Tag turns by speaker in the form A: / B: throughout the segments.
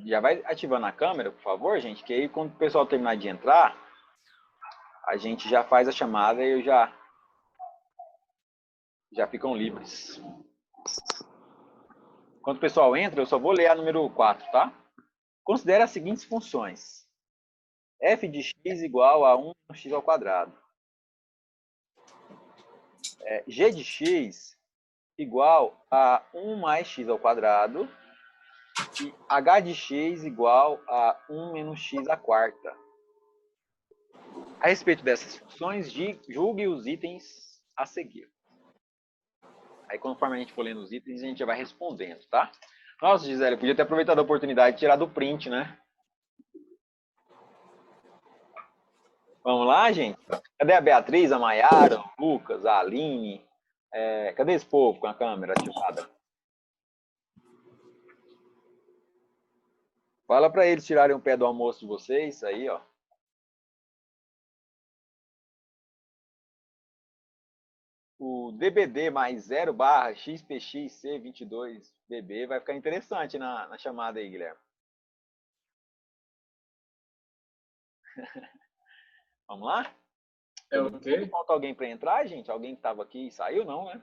A: Já vai ativando a câmera, por favor, gente, que aí quando o pessoal terminar de entrar, a gente já faz a chamada e já ficam livres. Quando o pessoal entra, eu só vou ler a número 4, tá? Considere as seguintes funções. F de x igual a 1 menos x ao quadrado. G de x igual a 1 mais x ao quadrado. E h de x igual a 1 menos x à quarta. A respeito dessas funções, julgue os itens a seguir. Aí, conforme a gente for lendo os itens, a gente já vai respondendo, tá? Nossa, Gisele, eu podia ter aproveitado a oportunidade de tirar do print, né? Vamos lá, gente? Cadê a Beatriz, a Maiara, o Lucas, a Aline? Cadê esse povo com a câmera ativada? Fala para eles tirarem o pé do almoço de vocês, aí, ó. O DBD mais 0 barra XPXC22BB vai ficar interessante na chamada aí, Guilherme. Vamos lá?
B: É o quê?
A: Falta alguém para entrar, gente? Alguém que estava aqui e saiu, não, né?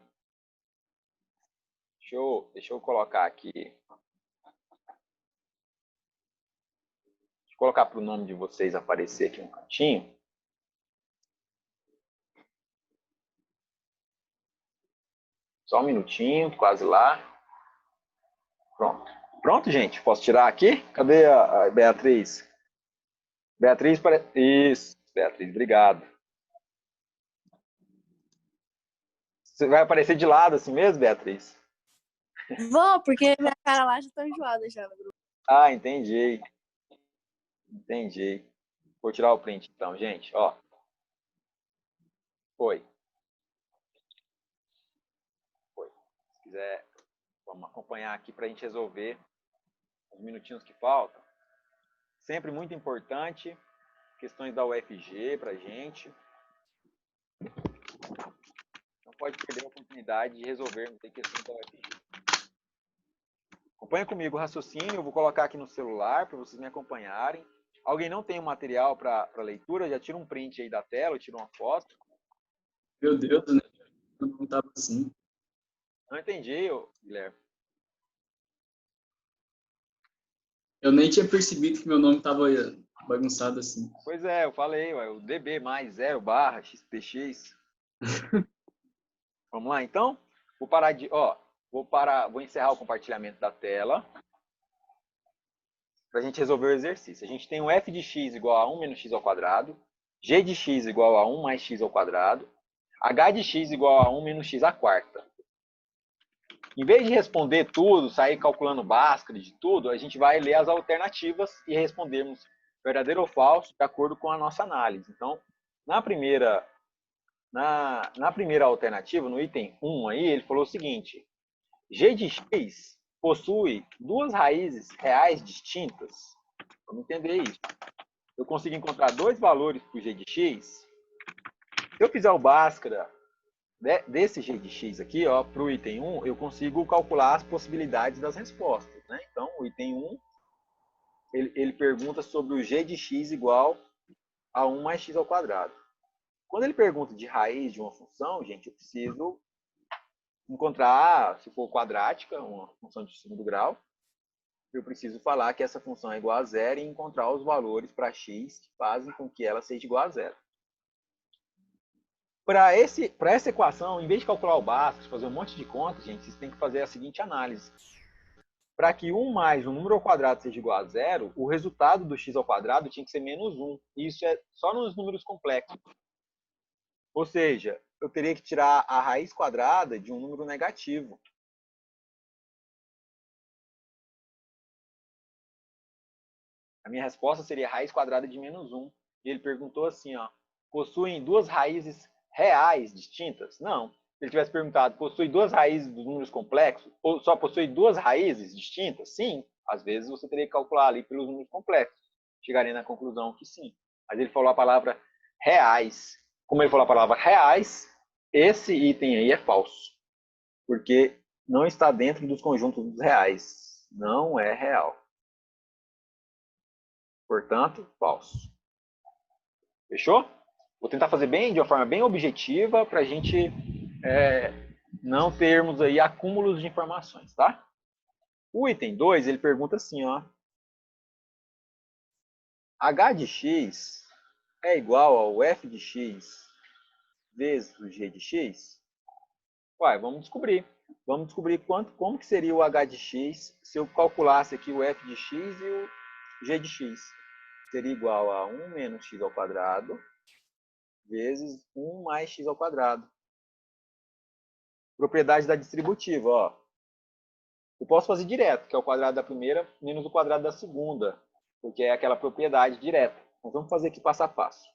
A: Deixa eu colocar aqui. Deixa eu colocar para o nome de vocês aparecer aqui no cantinho. Só um minutinho, quase lá. Pronto. Pronto, gente? Posso tirar aqui? Cadê a Beatriz? Beatriz, isso. Beatriz, obrigado. Você vai aparecer de lado assim mesmo, Beatriz?
C: Vou, porque minha cara lá já tá enjoada já no grupo.
A: Ah, entendi. Entendi. Vou tirar o print então, gente. Ó. Foi. Se quiser, vamos acompanhar aqui para a gente resolver os minutinhos que faltam. Sempre muito importante, questões da UFG para a gente. Não pode perder a oportunidade de resolvermos questões da UFG. Acompanha comigo o raciocínio, eu vou colocar aqui no celular para vocês me acompanharem. Alguém não tem o material para leitura, já tira um print aí da tela, tira uma foto.
B: Meu Deus, né? Eu não estava assim.
A: Não entendi, Guilherme.
B: Eu nem tinha percebido que meu nome estava bagunçado assim.
A: Pois é, eu falei, o DB mais 0 barra XPX. Vamos lá, então? Vou parar de... vou encerrar o compartilhamento da tela para a gente resolver o exercício. A gente tem o f de x igual a 1 menos x ao quadrado, g de x igual a 1 mais x ao quadrado, h de x igual a 1 menos x à quarta. Em vez de responder tudo, sair calculando Bhaskara de tudo, a gente vai ler as alternativas e respondermos verdadeiro ou falso de acordo com a nossa análise. Então, na primeira alternativa, no item 1 aí, ele falou o seguinte: g de x possui duas raízes reais distintas. Vamos entender isso. Eu consigo encontrar dois valores para o g de x. Se eu fizer o Bhaskara desse g de x aqui, para o item 1, eu consigo calcular as possibilidades das respostas. Né? Então, o item 1, ele pergunta sobre o g de x igual a 1 mais x ao quadrado. Quando ele pergunta de raiz de uma função, gente, eu preciso encontrar, se for quadrática, uma função de segundo grau, eu preciso falar que essa função é igual a zero e encontrar os valores para x que fazem com que ela seja igual a zero. Para essa equação, em vez de calcular o básico, fazer um monte de contas, gente, vocês têm que fazer a seguinte análise. Para que 1 mais um número ao quadrado seja igual a zero, o resultado do x ao quadrado tinha que ser menos 1. E isso é só nos números complexos. Ou seja, eu teria que tirar a raiz quadrada de um número negativo. A minha resposta seria raiz quadrada de menos 1. E ele perguntou assim, possuem duas raízes reais distintas? Não. Se ele tivesse perguntado, possui duas raízes dos números complexos? Ou só possui duas raízes distintas? Sim. Às vezes você teria que calcular ali pelos números complexos. Chegaria na conclusão que sim. Mas ele falou a palavra reais. Como ele falou a palavra reais, esse item aí é falso. Porque não está dentro dos conjuntos dos reais. Não é real. Portanto, falso. Fechou? Vou tentar fazer de uma forma bem objetiva para a gente não termos aí acúmulos de informações, tá? O item 2, ele pergunta assim, ó. H de x é igual ao f de x vezes o g de x? Uai, vamos descobrir. Vamos descobrir como que seria o h de x se eu calculasse aqui o f de x e o g de x. Seria igual a 1 menos x ao quadrado vezes 1 mais x ao quadrado. Propriedade da distributiva, ó. Eu posso fazer direto, que é o quadrado da primeira menos o quadrado da segunda, porque é aquela propriedade direta. Mas vamos fazer aqui passo a passo.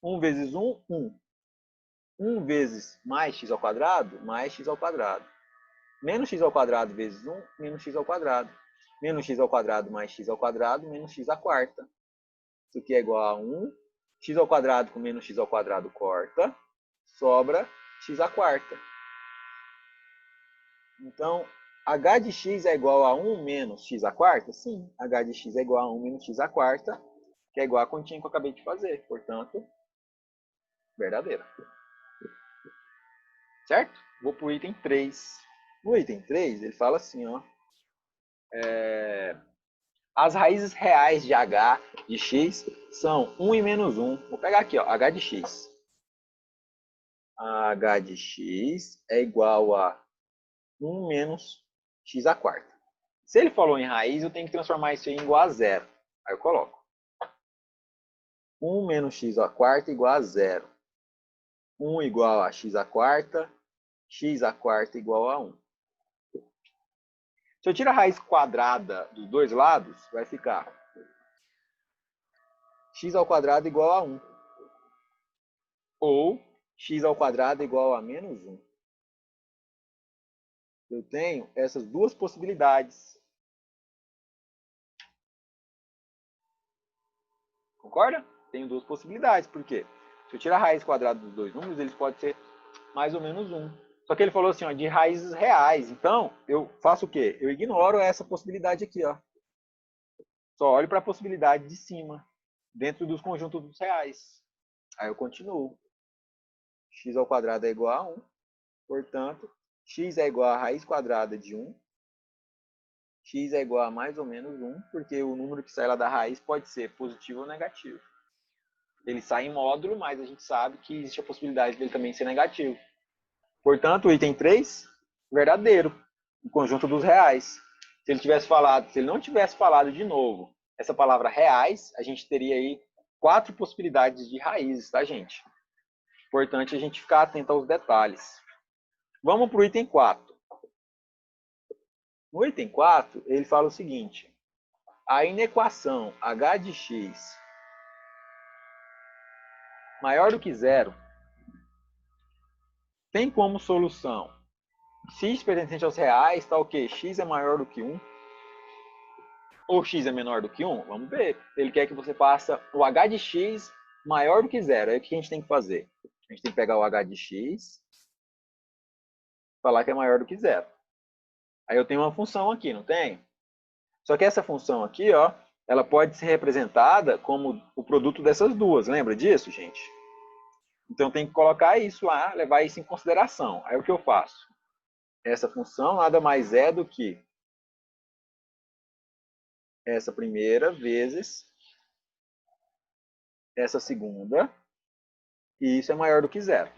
A: 1 vezes 1, 1. 1 vezes mais x ao quadrado, mais x ao quadrado. Menos x ao quadrado vezes 1, menos x ao quadrado. Menos x ao quadrado mais x ao quadrado, menos x à quarta. Isso aqui é igual a 1. X ao quadrado com menos x ao quadrado corta. Sobra x à quarta. Então, h de x é igual a 1 menos x à quarta? Sim, h de x é igual a 1 menos x à quarta, que é igual à continha que eu acabei de fazer. Portanto, verdadeira. Certo? Vou para o item 3. No item 3, ele fala assim, ó. As raízes reais de h de x são 1 e menos 1. Vou pegar aqui, ó, h de x. H de x é igual a 1 menos x à quarta. Se ele falou em raiz, eu tenho que transformar isso em igual a zero. Aí eu coloco. 1 menos x à quarta igual a zero. 1 igual a x à quarta igual a 1. Se eu tirar a raiz quadrada dos dois lados, vai ficar x ao quadrado igual a 1. Ou x ao quadrado igual a menos 1. Eu tenho essas duas possibilidades. Concorda? Tenho duas possibilidades. Por quê? Se eu tirar a raiz quadrada dos dois números, eles podem ser mais ou menos 1. Só que ele falou assim, ó, de raízes reais. Então, eu faço o quê? Eu ignoro essa possibilidade aqui, ó. Só olho para a possibilidade de cima, dentro dos conjuntos dos reais. Aí eu continuo. X ao quadrado é igual a 1. Portanto, x é igual a raiz quadrada de 1. X é igual a mais ou menos 1, porque o número que sai lá da raiz pode ser positivo ou negativo. Ele sai em módulo, mas a gente sabe que existe a possibilidade dele também ser negativo. Portanto, o item 3, verdadeiro, o conjunto dos reais. Se ele não tivesse falado de novo essa palavra reais, a gente teria aí 4 possibilidades de raízes, tá, gente? Importante a gente ficar atento aos detalhes. Vamos para o item 4. No item 4, ele fala o seguinte: a inequação h de x maior do que zero tem como solução x pertencente aos reais, tá ok? X é maior do que 1. Ou x é menor do que 1? Vamos ver. Ele quer que você faça o h de x maior do que zero. Aí o que a gente tem que fazer? A gente tem que pegar o h de x e falar que é maior do que zero. Aí eu tenho uma função aqui, não tem? Só que essa função aqui, ó, ela pode ser representada como o produto dessas duas. Lembra disso, gente? Então tem que colocar isso lá, levar isso em consideração. Aí o que eu faço? Essa função nada mais é do que essa primeira vezes essa segunda, e isso é maior do que zero.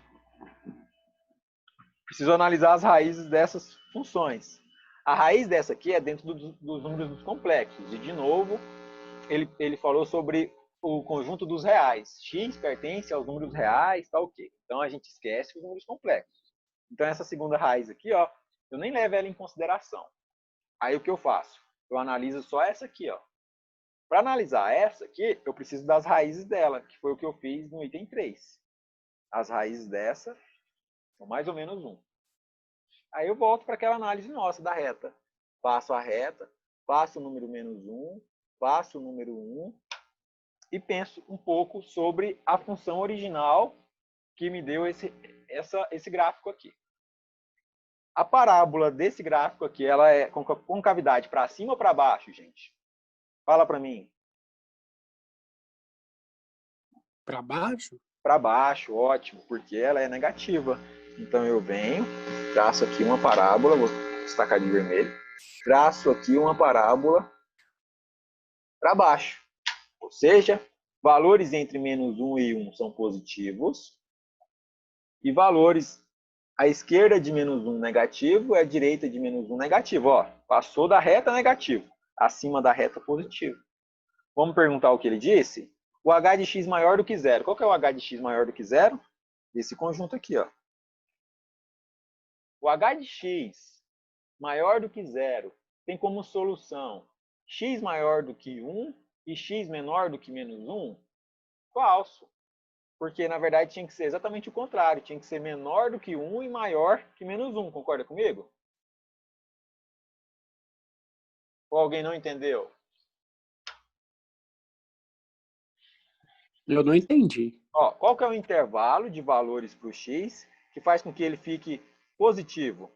A: Preciso analisar as raízes dessas funções. A raiz dessa aqui é dentro dos números dos complexos. E, de novo, ele falou sobre o conjunto dos reais. X pertence aos números reais, tá ok. Então, a gente esquece os números complexos. Então, essa segunda raiz aqui, ó, eu nem levo ela em consideração. Aí, o que eu faço? Eu analiso só essa aqui, ó. Para analisar essa aqui, eu preciso das raízes dela, que foi o que eu fiz no item 3. As raízes dessa são mais ou menos 1. Aí eu volto para aquela análise nossa da reta. Passo a reta, passo o número menos 1, passo o número 1 e penso um pouco sobre a função original que me deu esse gráfico aqui. A parábola desse gráfico aqui, ela é com concavidade para cima ou para baixo, gente? Fala para mim.
D: Para baixo?
A: Para baixo, ótimo, porque ela é negativa. Então eu venho, traço aqui uma parábola, vou destacar de vermelho, traço aqui uma parábola para baixo. Ou seja, valores entre -1 e 1 são positivos, e valores à esquerda de -1 negativo e à direita de -1 negativo. Ó, passou da reta negativo, acima da reta positivo. Vamos perguntar o que ele disse? O h de x maior do que zero. Qual que é o h de x maior do que zero? Esse conjunto aqui, ó. O h de x maior do que zero tem como solução x maior do que 1 e x menor do que -1? Falso. Porque, na verdade, tinha que ser exatamente o contrário. Tinha que ser menor do que 1 e maior que -1. Concorda comigo? Ou alguém não entendeu?
D: Eu não entendi.
A: Ó, qual que é o intervalo de valores para o x que faz com que ele fique positivo?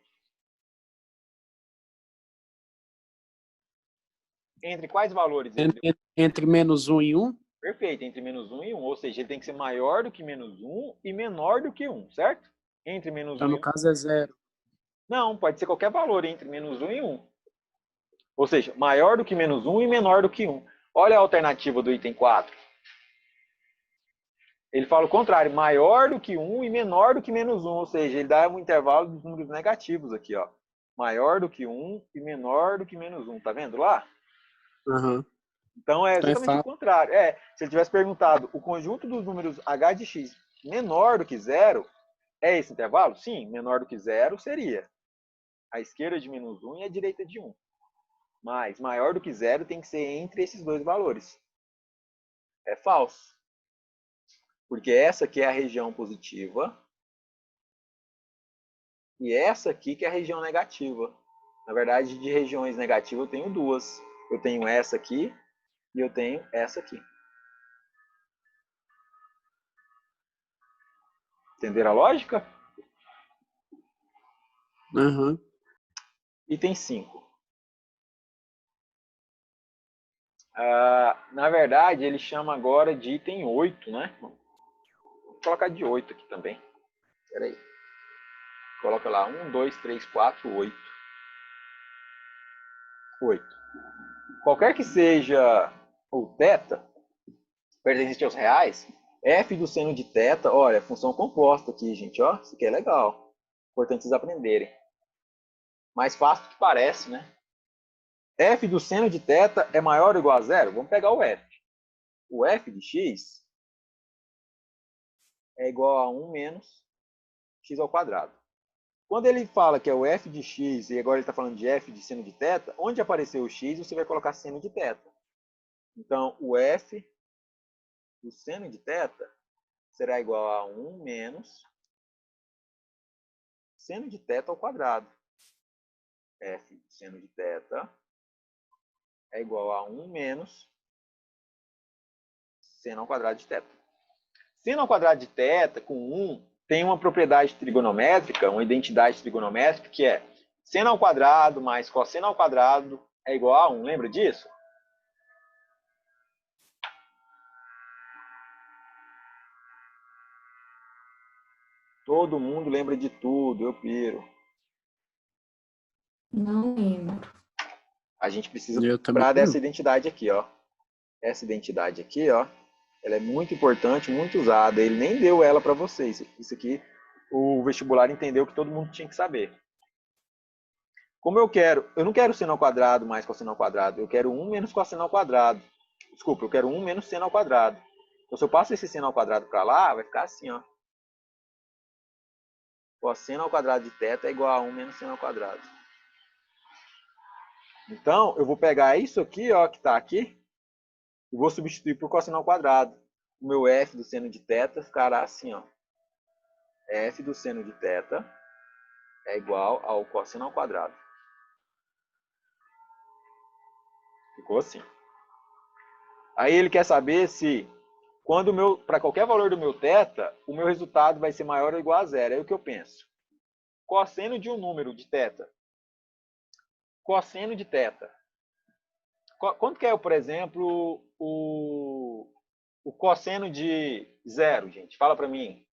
A: Entre quais valores?
D: Entre -1 e 1?
A: Perfeito, entre -1 e 1. Ou seja, ele tem que ser maior do que -1 e menor do que 1, certo? Entre -1
D: Então,
A: e
D: no
A: 1.
D: caso, é 0.
A: Não, pode ser qualquer valor entre -1 e 1. Ou seja, maior do que -1 e menor do que 1. Olha a alternativa do item 4. Ele fala o contrário, maior do que 1 e menor do que -1. Ou seja, ele dá um intervalo dos números negativos aqui, ó. Maior do que 1 e menor do que -1. Tá vendo lá?
D: Uhum.
A: Então é
D: Então é
A: exatamente o
D: fácil.
A: contrário. Se ele tivesse perguntado o conjunto dos números h de x menor do que zero, é esse intervalo? Sim, menor do que zero seria a esquerda de -1 e a direita de 1. Mas maior do que zero tem que ser entre esses dois valores. É falso. Porque essa aqui é a região positiva e essa aqui que é a região negativa. Na verdade, de regiões negativas eu tenho duas. Eu tenho essa aqui e eu tenho essa aqui. Entenderam a lógica?
D: Uhum.
A: Item 5. Na verdade, ele chama agora de item 8, né? Vou colocar de 8 aqui também. Espera aí. Coloca lá 1, 2, 3, 4, 8. 8. Qualquer que seja o θ, pertencente aos reais, f do seno de θ, olha, é função composta aqui, gente, ó. Isso aqui é legal. Importante vocês aprenderem. Mais fácil do que parece, né? F do seno de θ é maior ou igual a zero? Vamos pegar o f. O f de x é igual a 1 menos x ao quadrado. Quando ele fala que é o f de x e agora ele está falando de f de seno de θ, onde apareceu o x, você vai colocar seno de θ. Então, o f do seno de θ será igual a 1 menos seno de θ ao quadrado. F de seno de θ é igual a 1 menos seno ao quadrado de θ. Seno ao quadrado de θ com 1 tem uma propriedade trigonométrica, uma identidade trigonométrica, que é seno ao quadrado mais cosseno ao quadrado é igual a 1. Lembra disso? Todo mundo lembra de tudo, eu piro.
E: Não lembro.
A: A gente precisa
D: Eu também
A: lembrar dessa
D: não.
A: identidade aqui, ó. Essa identidade aqui, ó, ela é muito importante, muito usada. Ele nem deu ela para vocês. Isso aqui, o vestibular entendeu que todo mundo tinha que saber. Como eu não quero seno ao quadrado mais cosseno ao quadrado, eu quero 1 menos cosseno ao quadrado. Desculpa, eu quero 1 menos seno ao quadrado. Então, se eu passo esse seno ao quadrado para lá, vai ficar assim, ó. Cosseno ao quadrado de θ é igual a 1 menos seno ao quadrado. Então, eu vou pegar isso aqui, ó, que está aqui, e vou substituir por cosseno ao quadrado. O meu f do seno de θ ficará assim, ó. F do seno de θ é igual ao cosseno ao quadrado. Ficou assim. Aí ele quer saber se, para qualquer valor do meu θ, o meu resultado vai ser maior ou igual a zero. Aí o que eu penso? Cosseno de um número de θ. Cosseno de θ. Quanto que é, por exemplo, o cosseno de zero, gente? Fala para mim.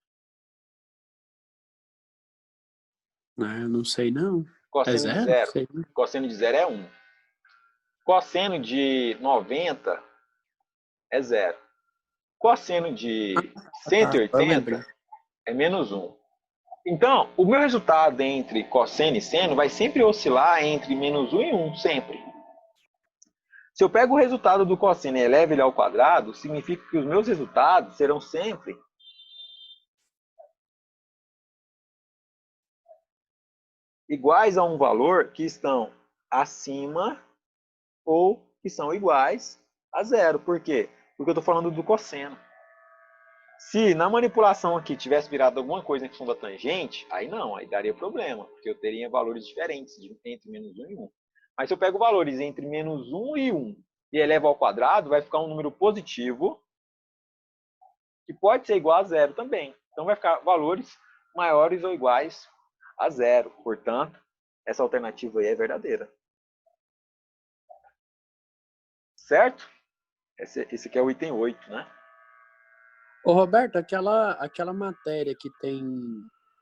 D: Eu não sei, não. É
A: Cosseno de
D: zero?
A: zero.
D: Sei, não.
A: Cosseno de zero é 1. Cosseno de 90 é zero. Cosseno de
D: Tá, eu lembrei.
A: 180 é menos 1. Então, o meu resultado entre cosseno e seno vai sempre oscilar entre menos 1 e 1, sempre. Se eu pego o resultado do cosseno e elevo ele ao quadrado, significa que os meus resultados serão sempre iguais a um valor que estão acima ou que são iguais a zero. Por quê? Porque eu estou falando do cosseno. Se na manipulação aqui tivesse virado alguma coisa em função da tangente, aí não, aí daria problema, porque eu teria valores diferentes entre menos 1 e 1. Mas se eu pego valores entre menos 1 e 1 e elevo ao quadrado, vai ficar um número positivo, que pode ser igual a zero também. Então vai ficar valores maiores ou iguais a zero. Portanto, essa alternativa aí é verdadeira. Certo? Esse aqui é o item 8, né?
D: Ô, Roberto, aquela matéria que tem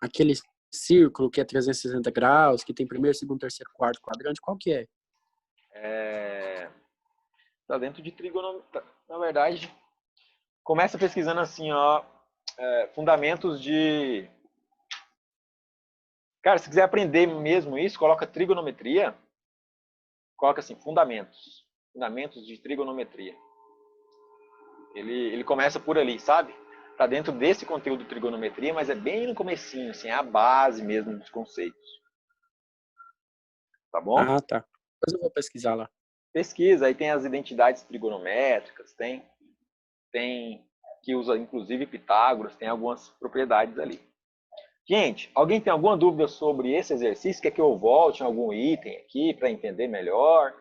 D: aquele círculo que é 360 graus, que tem primeiro, segundo, terceiro, quarto quadrante, qual que é?
A: Tá dentro de trigonometria. Na verdade, começa pesquisando assim, ó, fundamentos de... Cara, se quiser aprender mesmo isso, coloca trigonometria, coloca assim, fundamentos. Fundamentos de trigonometria. Ele começa por ali, sabe? Tá dentro desse conteúdo de trigonometria, mas é bem no comecinho, assim, é a base mesmo dos conceitos. Tá bom?
D: Ah, tá. Depois eu vou pesquisar lá.
A: Pesquisa, aí tem as identidades trigonométricas, tem que usa inclusive Pitágoras, tem algumas propriedades ali. Gente, alguém tem alguma dúvida sobre esse exercício? Quer que eu volte em algum item aqui para entender melhor?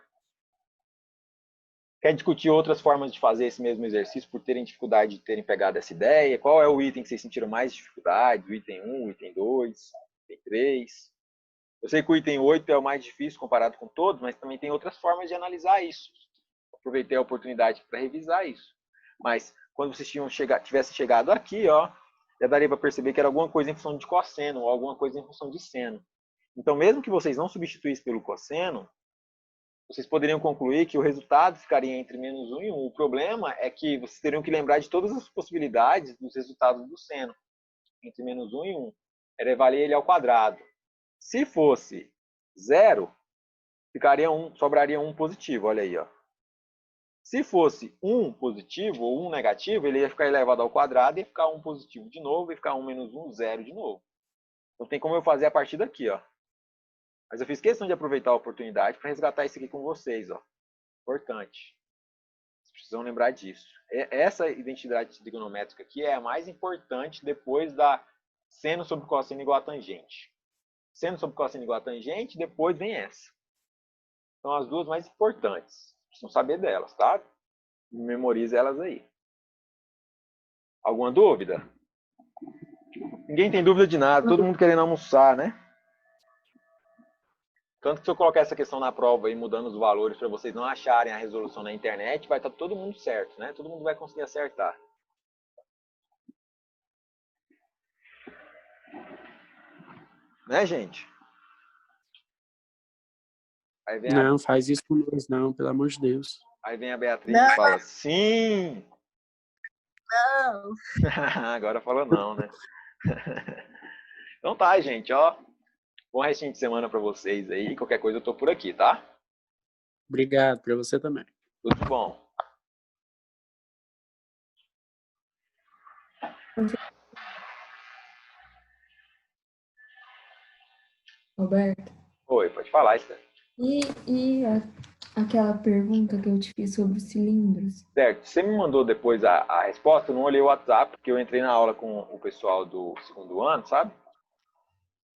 A: Quer discutir outras formas de fazer esse mesmo exercício por terem dificuldade de terem pegado essa ideia? Qual é o item que vocês sentiram mais dificuldade? O item 1, o item 2, o item 3? Eu sei que o item 8 é o mais difícil comparado com todos, mas também tem outras formas de analisar isso. Aproveitei a oportunidade para revisar isso. Mas quando vocês tivessem chegado aqui, ó, já daria para perceber que era alguma coisa em função de cosseno ou alguma coisa em função de seno. Então, mesmo que vocês não substituíssem pelo cosseno, vocês poderiam concluir que o resultado ficaria entre menos 1 e 1. O problema é que vocês teriam que lembrar de todas as possibilidades dos resultados do seno, entre menos 1 e 1. Elevar ele ao quadrado. Se fosse zero, sobraria 1 positivo, olha aí, ó. Se fosse 1 positivo ou 1 negativo, ele ia ficar elevado ao quadrado, ia ficar 1 positivo de novo, ia ficar 1 menos 1, 0 de novo. Então tem como eu fazer a partir daqui, ó. Mas eu fiz questão de aproveitar a oportunidade para resgatar isso aqui com vocês, ó. Importante. Vocês precisam lembrar disso. Essa identidade trigonométrica aqui é a mais importante depois da seno sobre cosseno igual a tangente. Seno sobre cosseno igual a tangente, depois vem essa. São as duas mais importantes. Precisam saber delas, tá? Memorize elas aí. Alguma dúvida? Ninguém tem dúvida de nada, todo mundo querendo almoçar, né? Tanto que se eu colocar essa questão na prova e mudando os valores para vocês não acharem a resolução na internet, vai estar todo mundo certo, né? Todo mundo vai conseguir acertar. Né, gente? Aí vem
D: Não, faz isso com nós, não, pelo amor de Deus.
A: aí vem a Beatriz e fala, sim!
C: Não.
A: Agora falou não, né? Então tá, gente, ó. Bom restinho de semana para vocês aí. Qualquer coisa eu tô por aqui, tá?
D: Obrigado, para você também.
A: Tudo de bom.
E: Roberto,
A: Oi, pode falar, Esther.
E: aquela pergunta que eu te fiz sobre os cilindros?
A: Certo. Você me mandou depois a resposta, eu não olhei o WhatsApp, porque eu entrei na aula com o pessoal do segundo ano, sabe?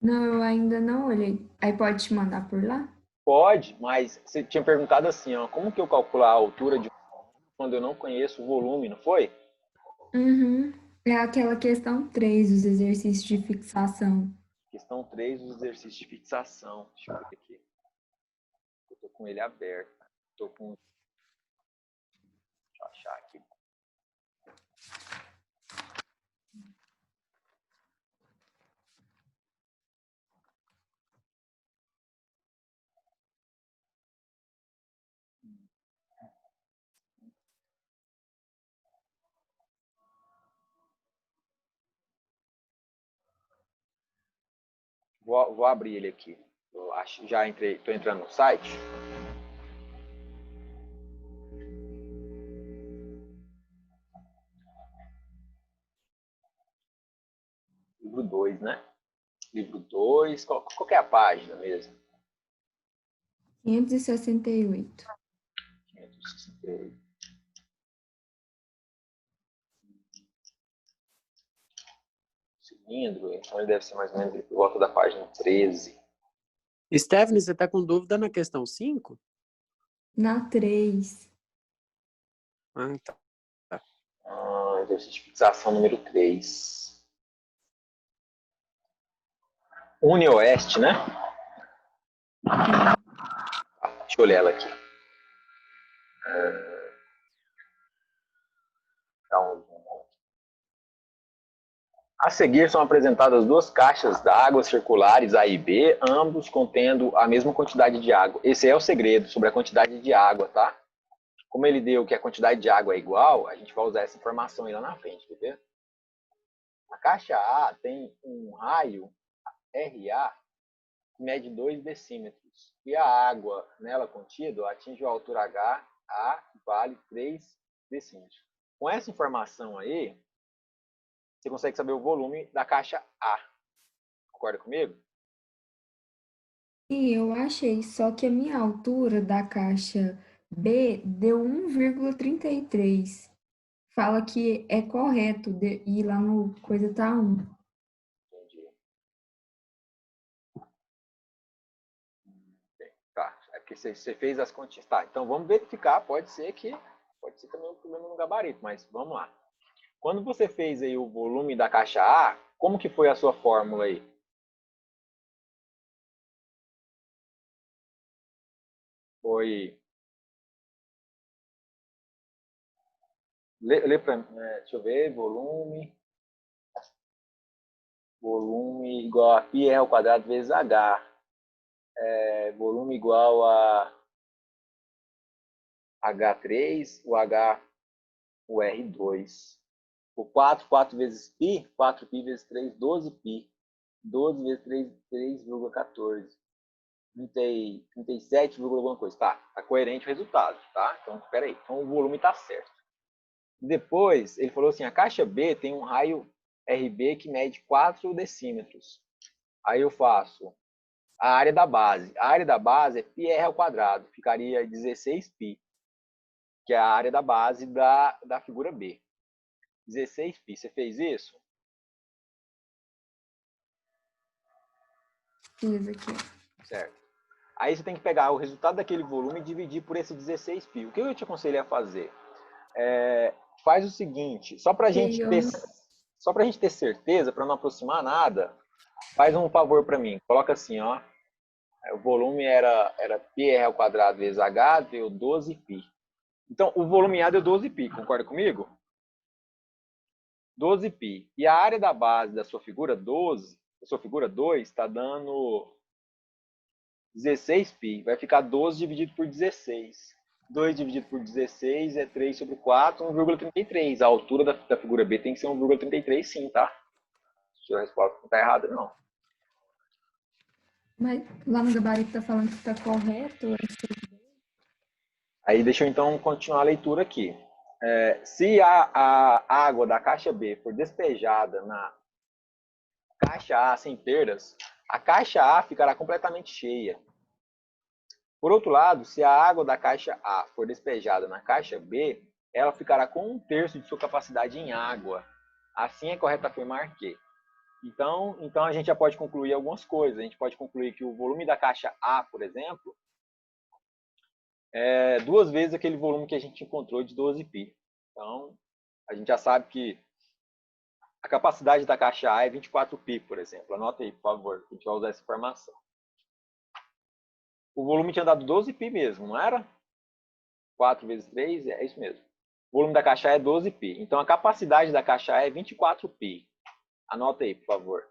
E: Não, eu ainda não olhei. Aí pode te mandar por lá?
A: Pode, mas você tinha perguntado assim, ó, como que eu calculo a altura de quando eu não conheço o volume, não foi?
E: Uhum. É aquela questão 3 dos exercícios de fixação.
A: Questão 3 dos exercícios de fixação. Deixa eu ver aqui. Eu tô com ele aberto. Tô com... Deixa eu achar aqui. Vou abrir ele aqui. Eu acho, já entrei, estou entrando no site. Livro 2, né? Livro 2, qual que é a página mesmo?
E: 568.
A: 568. Cilindro, então ele deve ser mais ou menos por volta da página 13.
D: Stephanie, você tá com dúvida na questão 5?
E: Na 3.
D: Ah, tá.
A: Exercício de fixação número 3. Uni-Oeste, né? Deixa eu olhar ela aqui. A seguir são apresentadas duas caixas d'água circulares A e B, ambos contendo a mesma quantidade de água. Esse é o segredo sobre a quantidade de água, tá? Como ele deu que a quantidade de água é igual, a gente vai usar essa informação aí lá na frente, quer ver? A caixa A tem um raio RA que mede 2 decímetros. E a água nela contida atinge a altura H, A vale 3 decímetros. Com essa informação aí, você consegue saber o volume da caixa A. Concorda comigo?
E: E eu achei, só que a minha altura da caixa B deu 1,33. Fala que é correto ir lá no coisa tá 1.
A: Entendi. Tá, é porque você fez as continhas. Tá, então vamos verificar, pode ser também um problema no gabarito, mas vamos lá. Quando você fez aí o volume da caixa A, como que foi a sua fórmula aí? Foi... Lê para mim, deixa eu ver, volume igual a πr ao quadrado vezes h. Volume igual a H3, o R2. O 4 vezes π, 4π vezes 3, 12π. 12 vezes 3, 3,14. 37, alguma coisa. Tá coerente o resultado, tá? Então, espera aí. Então, o volume está certo. Depois, ele falou assim, a caixa B tem um raio RB que mede 4 decímetros. Aí eu faço a área da base. A área da base é πr ao quadrado. Ficaria 16π, que é a área da base da figura B. 16π. Você fez isso?
E: Fiz aqui.
A: Certo. Aí você tem que pegar o resultado daquele volume e dividir por esse 16π. O que eu te aconselho a fazer? Faz o seguinte, só para a gente ter certeza, para não aproximar nada, faz um favor para mim. Coloca assim, ó. O volume era πr ao quadrado vezes h, deu 12π. Então, o volume A deu 12π, concorda comigo? 12π. E a área da base da sua figura 2 está dando 16π. Vai ficar 12 dividido por 16. 2 dividido por 16 é 3 sobre 4, 1,33. A altura da figura B tem que ser 1,33 sim, tá? A sua resposta não está errada, não.
E: Mas lá no gabarito tá falando que tá correto.
A: Aí deixa eu então continuar a leitura aqui. Se a água da caixa B for despejada na caixa A sem perdas, a caixa A ficará completamente cheia. Por outro lado, se a água da caixa A for despejada na caixa B, ela ficará com 1/3 de sua capacidade em água. Assim é correto afirmar que. Então a gente já pode concluir algumas coisas. A gente pode concluir que o volume da caixa A, por exemplo, é 2 vezes aquele volume que a gente encontrou de 12π. Então, a gente já sabe que a capacidade da caixa A é 24π, por exemplo. Anota aí, por favor, a gente vai usar essa informação. O volume tinha dado 12π mesmo, não era? 4 vezes 3, é isso mesmo. O volume da caixa A é 12π. Então, a capacidade da caixa A é 24π. Anota aí, por favor.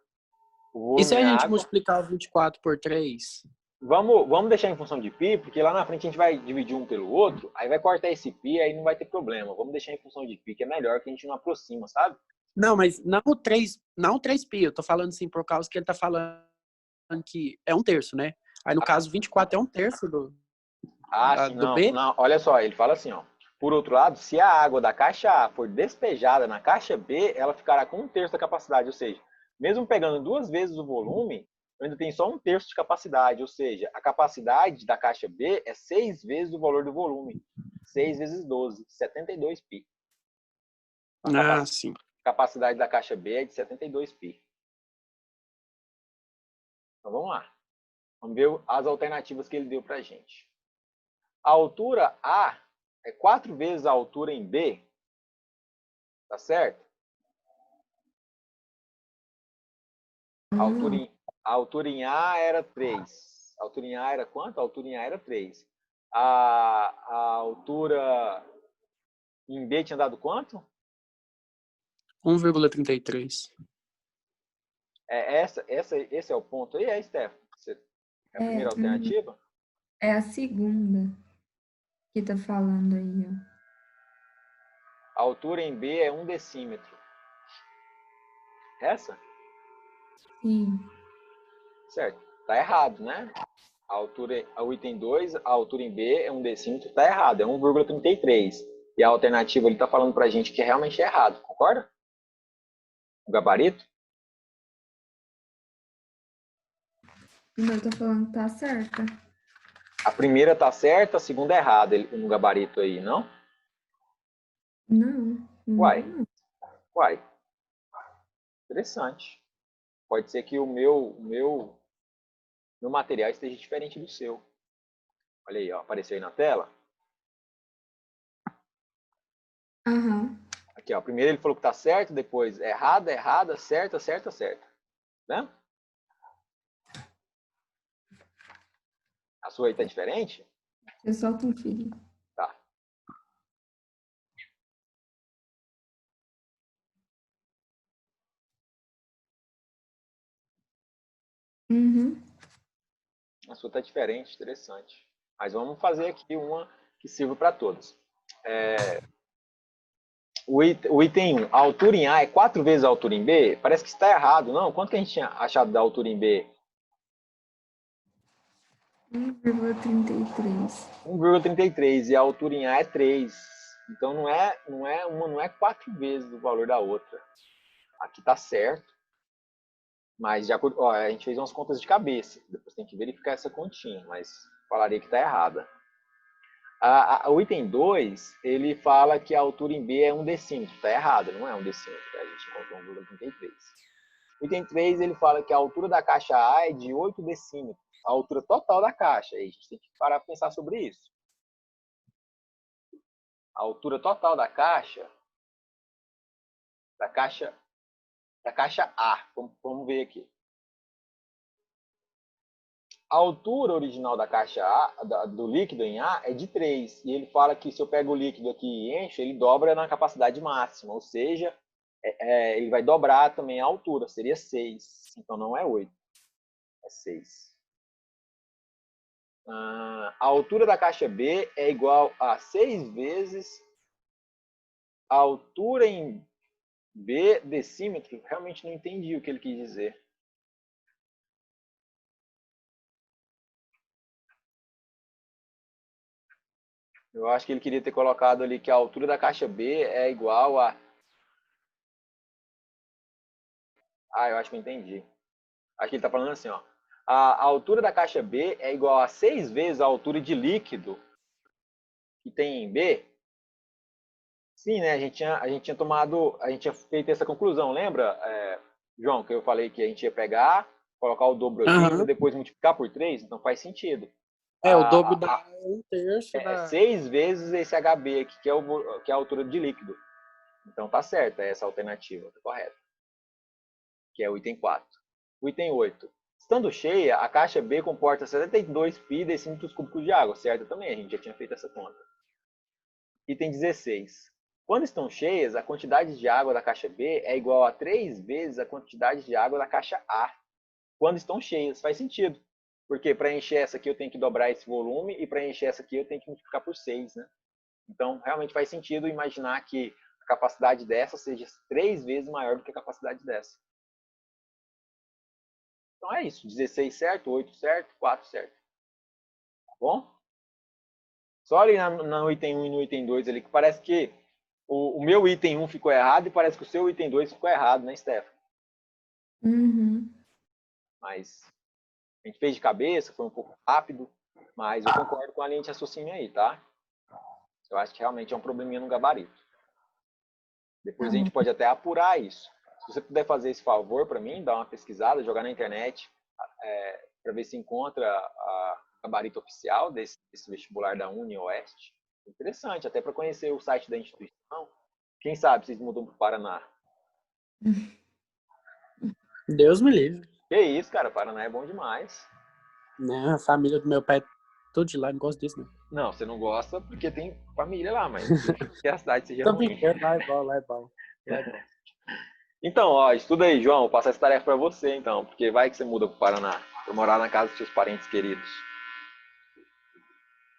D: E se a gente multiplicar o 24 por 3?
A: Vamos deixar em função de π, porque lá na frente a gente vai dividir um pelo outro, aí vai cortar esse π, aí não vai ter problema. Vamos deixar em função de π, que é melhor, que a gente não aproxima, sabe?
D: Não, mas não o 3π. Eu tô falando assim por causa que ele tá falando que é um terço, né? Aí, no caso, 24 é um terço
A: Sim,
D: do
A: não,
D: B.
A: não. Olha só, ele fala assim, ó. Por outro lado, se a água da caixa A for despejada na caixa B, ela ficará com um terço da capacidade. Ou seja, mesmo pegando 2 vezes o volume, eu ainda tenho só um terço de capacidade. Ou seja, a capacidade da caixa B é 6 vezes o valor do volume. 6 vezes 12, 72 pi. A
D: Sim.
A: capacidade da caixa B é de 72 pi. Então vamos lá. Vamos ver as alternativas que ele deu para a gente. A altura A é 4 vezes a altura em B. Tá certo? A altura em A era 3. A altura em A era quanto? A altura em A era 3. A altura em B tinha dado quanto?
D: 1,33.
A: Esse é o ponto aí, Stefan? É a primeira alternativa?
E: É a segunda que tá falando aí, ó.
A: A altura em B é 1 decímetro. Essa?
E: Sim.
A: Certo. Tá errado, né? O item 2, a altura em B é 1 decímetro, tá errado, é 1,33. E a alternativa ele tá falando pra gente que realmente é errado, concorda? O gabarito?
E: Primeiro tá falando que tá certa.
A: A primeira tá certa, a segunda é errada no gabarito aí, não?
E: Não,
A: Uai,
E: não.
A: uai. Interessante. Pode ser que o meu material esteja diferente do seu. Olha aí, ó, apareceu aí na tela.
E: Aham.
A: Aqui, ó, primeiro ele falou que tá certo, depois errada, errada, certa, certa, certa. Né? A sua aí tá diferente?
E: Eu só conferir.
A: Tá.
E: Uhum.
A: A sua tá diferente, interessante. Mas vamos fazer aqui uma que sirva para todos. O item 1, a altura em A é 4 vezes a altura em B? Parece que está errado, não? Quanto que a gente tinha achado da altura em B?
E: 1,33.
A: 1,33 e a altura em A é 3. Então não é 4 vezes o valor da outra. Aqui está certo, mas de acordo, ó, a gente fez umas contas de cabeça. Depois tem que verificar essa continha, mas falaria que está errada. O item 2, ele fala que a altura em B é 1 decímetro. Está errado, não é 1 decímetro. A gente encontrou 1,33. O item 3, ele fala que a altura da caixa A é de 8 decímetros. A altura total da caixa. Aí a gente tem que parar para pensar sobre isso. A altura total da caixa A. Vamos ver aqui. A altura original da caixa A, do líquido em A, é de 3. E ele fala que se eu pego o líquido aqui e encho, ele dobra na capacidade máxima. Ou seja, ele vai dobrar também a altura. Seria 6. Então não é 8. É 6. A altura da caixa B é igual a 6 vezes a altura em B decímetro. Realmente não entendi o que ele quis dizer. Eu acho que ele queria ter colocado ali que a altura da caixa B é igual a... eu acho que eu entendi. Acho que ele está falando assim, ó. A altura da caixa B é igual a 6 vezes a altura de líquido que tem em B. Sim, né? A gente tinha feito essa conclusão, lembra, João, que eu falei que a gente ia pegar, colocar o dobro aqui para depois multiplicar por 3? Então faz sentido.
D: O dobro dá 1/3
A: É
D: da...
A: 6 vezes esse HB aqui, que é a altura de líquido. Então tá certo, é essa alternativa, tá correta. Que é o item 4. O item 8. Estando cheia, a caixa B comporta 72 pi decímetros cúbicos de água, certo? Também a gente já tinha feito essa conta. Item 16. Quando estão cheias, a quantidade de água da caixa B é igual a 3 vezes a quantidade de água da caixa A. Quando estão cheias, faz sentido. Porque para encher essa aqui eu tenho que dobrar esse volume e para encher essa aqui eu tenho que multiplicar por 6, né? Então, realmente faz sentido imaginar que a capacidade dessa seja 3 vezes maior do que a capacidade dessa. Então é isso. 16 certo, 8 certo, 4 certo. Tá bom? Só ali no item 1 e no item 2 ali, que parece que o meu item 1 ficou errado e parece que o seu item 2 ficou errado, né, Stefan?
E: Uhum.
A: Mas a gente fez de cabeça, foi um pouco rápido, mas eu concordo com a linha de raciocínio aí, tá? Eu acho que realmente é um probleminha no gabarito. Depois
E: Tá
A: a
E: bom.
A: gente pode até apurar isso. Se você puder fazer esse favor para mim, dar uma pesquisada, jogar na internet, para ver se encontra a gabarito oficial desse vestibular da UniOeste. Interessante, até para conhecer o site da instituição. Quem sabe vocês mudam para o Paraná.
D: Deus me livre.
A: Que isso, cara, Paraná é bom demais.
D: Né? A família do meu pai é tudo de lá, não gosto disso, não.
A: Não, você não gosta porque tem família lá, mas que a cidade seja
D: Tô
A: ruim.
D: brincando, lá é bom, lá é bom. Lá é bom.
A: Então, ó, estuda aí, João. Vou passar essa tarefa para você, então, porque vai que você muda para o Paraná, para morar na casa dos seus parentes queridos.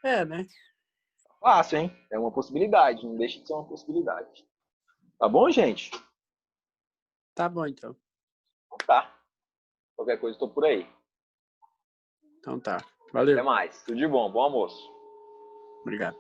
D: É, né?
A: Fácil, hein? É uma possibilidade, não deixa de ser uma possibilidade. Tá bom, gente?
D: Tá bom, então.
A: Então tá. Qualquer coisa, estou por aí.
D: Então tá.
A: Até
D: Valeu.
A: mais. Tudo de bom. Bom almoço.
D: Obrigado.